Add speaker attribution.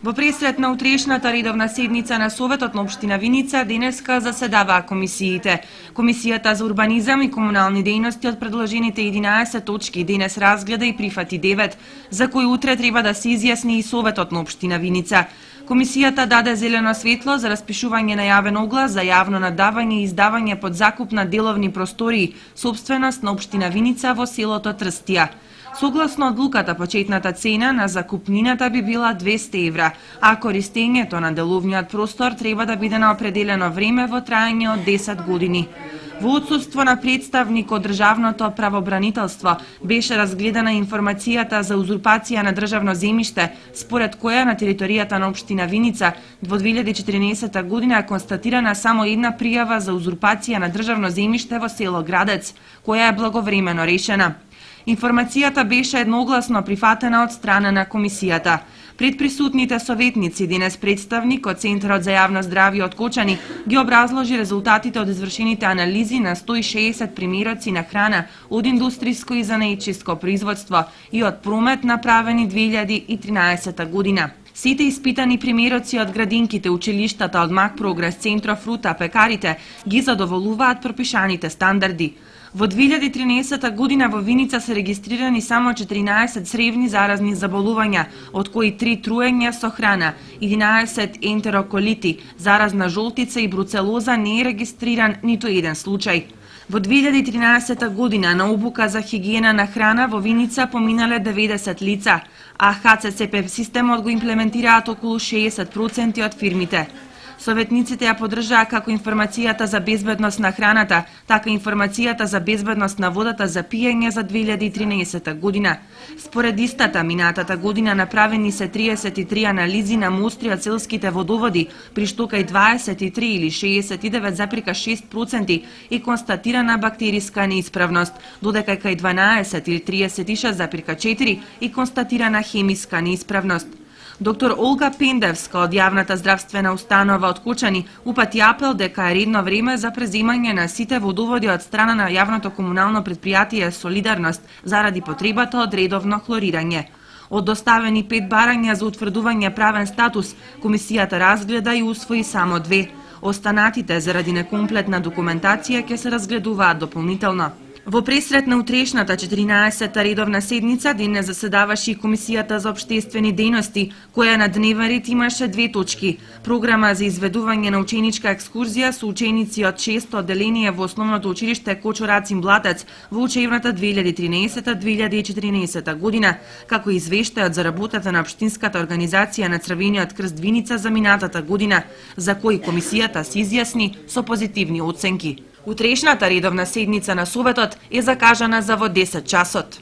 Speaker 1: Во пресрет на утрешната редовна седница на Советот на Општина Виница денеска заседаваа комисиите. Комисијата за урбанизам и комунални дејности од предложените 11 точки денес разгледа и прифати 9, за кои утре треба да се изјасни и Советот на Општина Виница. Комисијата даде зелено светло за распишување на јавен оглас за јавно надавање и издавање под закуп на деловни простории, собственост на Општина Виница во селото Трстија. Согласно одлуката, почетната цена на закупнината би била 200 евра, а користењето на деловниот простор треба да биде на определено време во трајање од 10 години. Во отсуство на представник од Државното правобранителство беше разгледана информацијата за узурпација на државно земјиште, според која на територијата на Општина Виница во 2014 година е констатирана само една пријава за узурпација на државно земјиште во село Градец, која е благовремено решена. Информацијата беше едногласно прифатена од страна на комисијата. Пред присутните советници денес представник од Центарот за јавно здравје од Кочани ги образложи резултатите од извршените анализи на 160 примероци на храна од индустријско и занаетчиско производство и од промет направени 2013 година. Сите испитани примероци од градинките, училиштата, од Мак Прогрес, Центров Рута, пекарите ги задоволуваат пропишаните стандарди. Во 2013 година во Виница се регистрирани само 14 сревни заразни заболувања, од кои 3 труења со храна, 11 ентероколити, заразна жолтица и бруцелоза не е регистриран ниту еден случај. Во 2013 година на обука за хигиена на храна во Виница поминале 90 лица, а ХЦСП системот го имплементираат околу 60% од фирмите. Советниците ја поддржаа како информацијата за безбедност на храната, така и информацијата за безбедност на водата за пиење за 2013 година. Според истата, минатата година направени се 33 анализи на мустри од селските водоводи, при што кај 23 или 69,6% и констатирана бактериска неисправност, додека кај 12 или 36,4% и констатирана хемиска неисправност. Доктор Олга Пендевска од јавната здравствена установа од Кочани упати апел дека е редно време за преземање на сите водоводи од страна на јавното комунално предпријатие Солидарност заради потребата од редовно хлорирање. Од доставени 5 барања за утврдување правен статус, комисијата разгледа и усвои само 2. Останатите заради некомплетна документација ќе се разгледуваат дополнително. Во пресрет на утрешната 14-та редовна седница денес заседаваше и Комисијата за општествени дејности, која на дневен ред имаше 2 точки: програма за изведување на ученичка екскурзија со ученици од 6-то одделение во основното училиште Кочо Рацин Блатец во учебната 2013-2014 година, како и извештајот за работата на Општинската организација на Црвениот крст Виница за минатата година, за кои комисијата се изјасни со позитивни оценки. Утрешната редовна седница на Советот е закажана за во 10 часот.